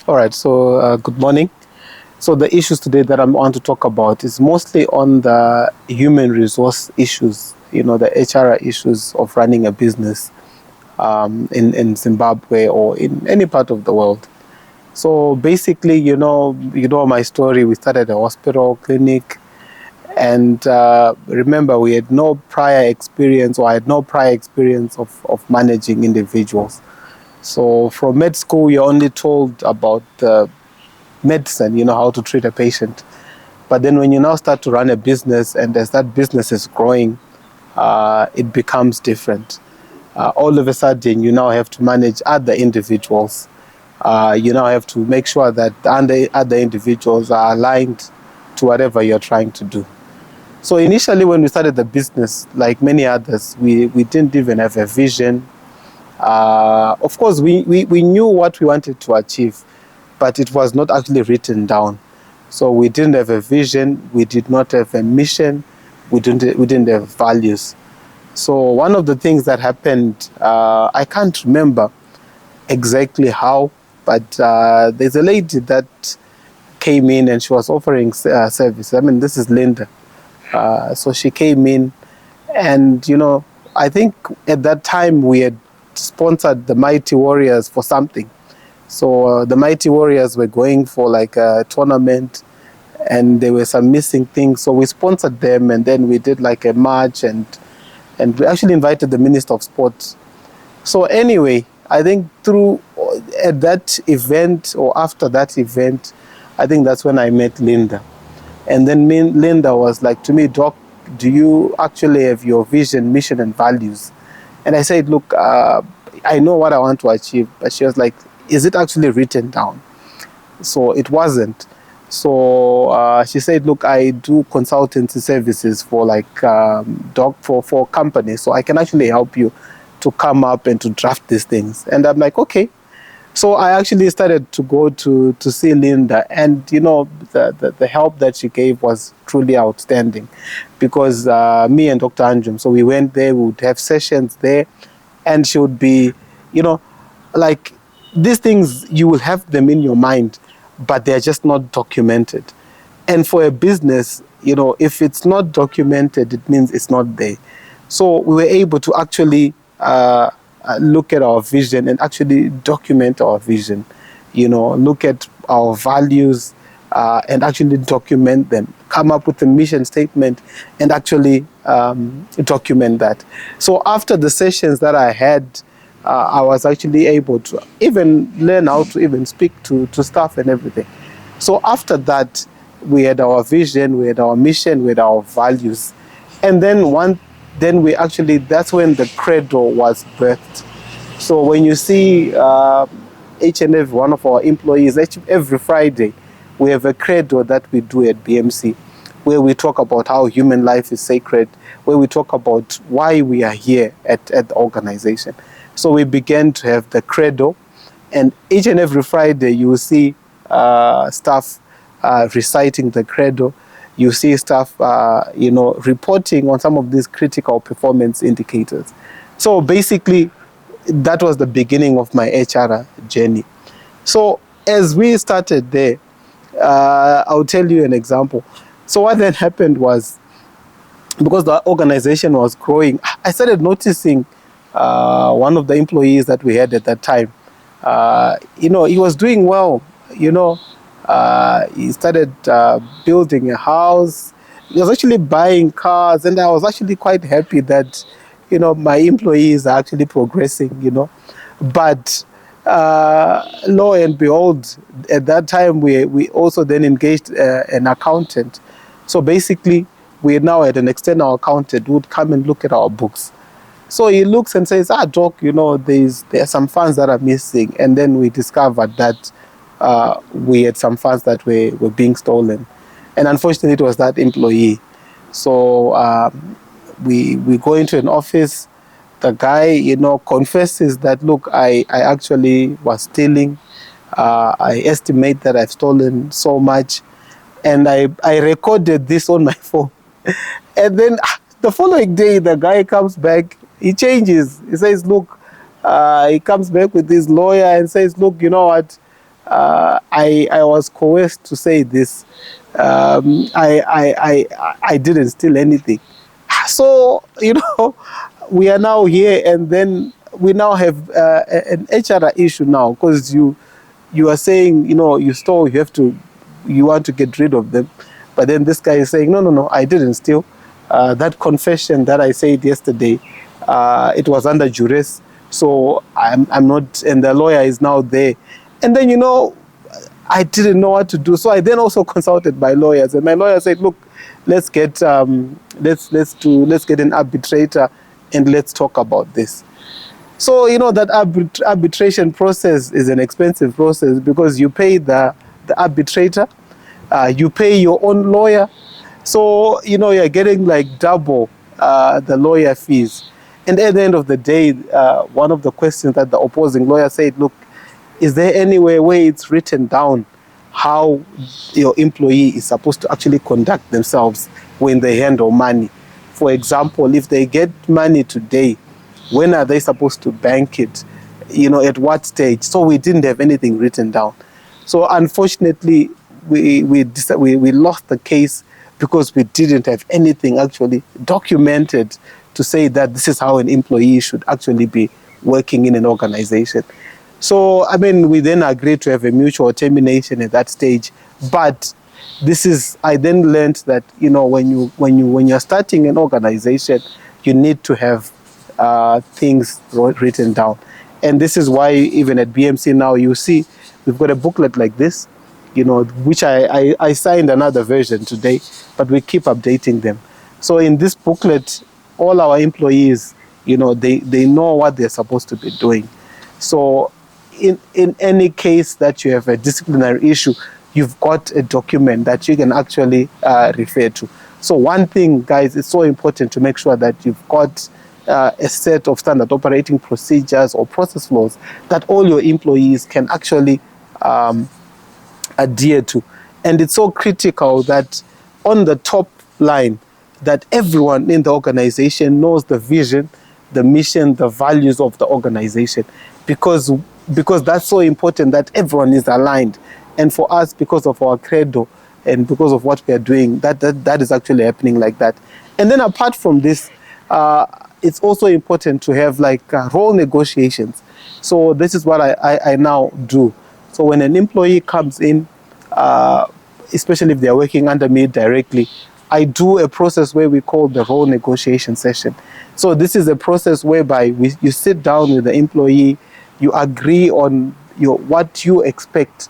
All right, so good morning. So the issues today that I want to talk about is mostly on the human resource issues, the HR issues of running a business in Zimbabwe or in any part of the world. So basically, my story. We started a hospital, clinic, and remember, we had no prior experience, or I had no prior experience of managing individuals. So from med school, you're only told about the medicine, how to treat a patient. But then when you now start to run a business, and as that business is growing, it becomes different. All of a sudden, you now have to manage other individuals. You now have to make sure that the other individuals are aligned to whatever you're trying to do. So initially, when we started the business, like many others, we didn't even have a vision. Of course, we knew what we wanted to achieve, but it was not actually written down. So we didn't have a vision, we did not have a mission, we didn't have values. So one of the things that happened, I can't remember exactly how, but there's a lady that came in and she was offering service. I mean, this is Linda. So she came in, and I think at that time we had sponsored the Mighty Warriors for something. So the Mighty Warriors were going for like a tournament, and there were some missing things. So we sponsored them, and then we did like a march, and we actually invited the Minister of Sport. So anyway, I think at that event or after that event, I think that's when I met Linda. And then Linda was like to me, Doc, do you actually have your vision, mission, and values? And I said, look, I know what I want to achieve. But she was like, is it actually written down? So it wasn't. So she said, look, I do consultancy services for for companies. So I can actually help you to come up and to draft these things. And I'm like, okay. So I actually started to go to see Linda, and the help that she gave was truly outstanding, because me and Dr. Anjum, so we went there, we would have sessions there, and she would be, like these things, you will have them in your mind, but they're just not documented. And for a business, if it's not documented, it means it's not there. So we were able to actually look at our vision and actually document our vision, look at our values and actually document them, come up with a mission statement and actually document that. So after the sessions that I had, I was actually able to even learn how to even speak to staff and everything. So after that, we had our vision, we had our mission, we had our values. And then that's when the credo was birthed. So when you see each and every one of our employees, every Friday, we have a credo that we do at BMC, where we talk about how human life is sacred, where we talk about why we are here at the organization. So we began to have the credo, and each and every Friday you will see staff reciting the credo. You see staff, reporting on some of these critical performance indicators. So basically, that was the beginning of my HR journey. So as we started there, I'll tell you an example. So what then happened was, because the organization was growing, I started noticing one of the employees that we had at that time. He was doing well. He started building a house. He was actually buying cars, and I was actually quite happy that, my employees are actually progressing, But lo and behold, at that time, we also then engaged an accountant. So basically, we now had an external accountant who would come and look at our books. So he looks and says, Doc, there are some funds that are missing. And then we discovered that we had some funds that were being stolen. And unfortunately, it was that employee. So we go into an office. The guy, confesses that, look, I actually was stealing. I estimate that I've stolen so much. And I recorded this on my phone. And then the following day, the guy comes back. He changes. He says, look, he comes back with his lawyer and says, look, you know what? I was coerced to say this. I didn't steal anything. So, we are now here, and then we now have an HR issue now, because you are saying, you stole, you want to get rid of them. But then this guy is saying, no, no, no, I didn't steal. That confession that I said yesterday, it was under duress. So I'm not, and the lawyer is now there. And then, I didn't know what to do. So I then also consulted my lawyers, and my lawyer said, look, let's get let's get an arbitrator, and let's talk about this. So, that arbitration process is an expensive process, because you pay the arbitrator, you pay your own lawyer. So, you're getting like double the lawyer fees. And at the end of the day, one of the questions that the opposing lawyer said, look, is there anywhere where it's written down how your employee is supposed to actually conduct themselves when they handle money? For example, if they get money today, when are they supposed to bank it? At what stage? So we didn't have anything written down. So unfortunately, we lost the case, because we didn't have anything actually documented to say that this is how an employee should actually be working in an organization. So, we then agreed to have a mutual termination at that stage. But I then learned that, when you're starting an organization, you need to have things written down. And this is why even at BMC now, you see, we've got a booklet like this, which I signed another version today, but we keep updating them. So in this booklet, all our employees, they know what they're supposed to be doing. So in any case that you have a disciplinary issue, you've got a document that you can actually refer to. So one thing, guys, it's so important to make sure that you've got a set of standard operating procedures or process flows that all your employees can actually adhere to. And it's so critical that on the top line, that everyone in the organization knows the vision, the mission, the values of the organization, because that's so important, that everyone is aligned. And for us, because of our credo and because of what we are doing, that is actually happening like that. And then apart from this, it's also important to have role negotiations. So this is what I now do. So when an employee comes in, especially if they are working under me directly, I do a process where we call the role negotiation session. So this is a process whereby you sit down with the employee, you agree on what you expect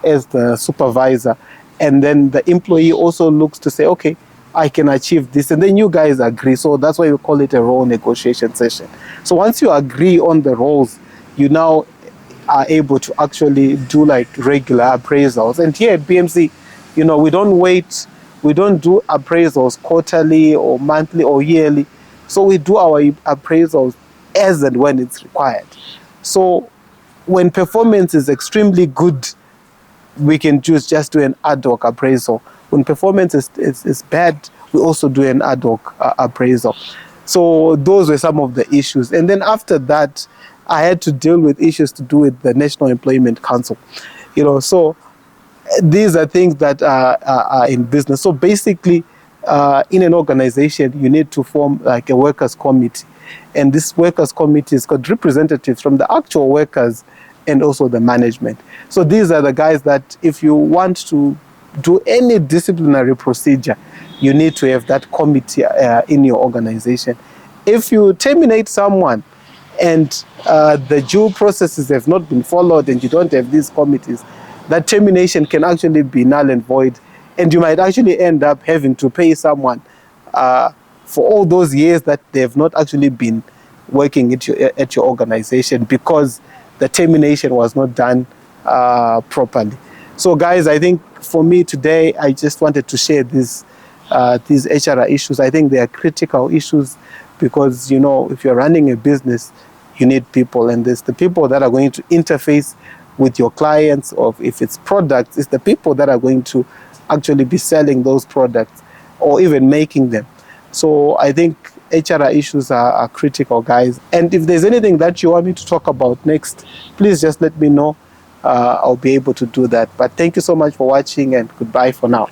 as the supervisor, and then the employee also looks to say, okay, I can achieve this, and then you guys agree. So that's why we call it a role negotiation session. So once you agree on the roles, you now are able to actually do regular appraisals. And here at BMC, we don't wait. We don't do appraisals quarterly or monthly or yearly. So we do our appraisals as and when it's required. So when performance is extremely good, we can just do an ad hoc appraisal. When performance is bad, we also do an ad hoc appraisal. So those were some of the issues. And then after that, I had to deal with issues to do with the National Employment Council. So these are things that are in business. So basically, in an organization, you need to form a workers' committee. And this workers' committee has got representatives from the actual workers and also the management. So these are the guys that if you want to do any disciplinary procedure, you need to have that committee in your organization. If you terminate someone and the due processes have not been followed and you don't have these committees, that termination can actually be null and void, and you might actually end up having to pay someone for all those years that they have not actually been working at your organization, because the termination was not done properly. So guys, I think for me today, I just wanted to share these HR issues. I think they are critical issues, because if you're running a business, you need people, and there's the people that are going to interface with your clients, or if it's products, it's the people that are going to actually be selling those products or even making them. So I think HR issues are critical, guys. And if there's anything that you want me to talk about next, please just let me know. I'll be able to do that. But thank you so much for watching, and goodbye for now.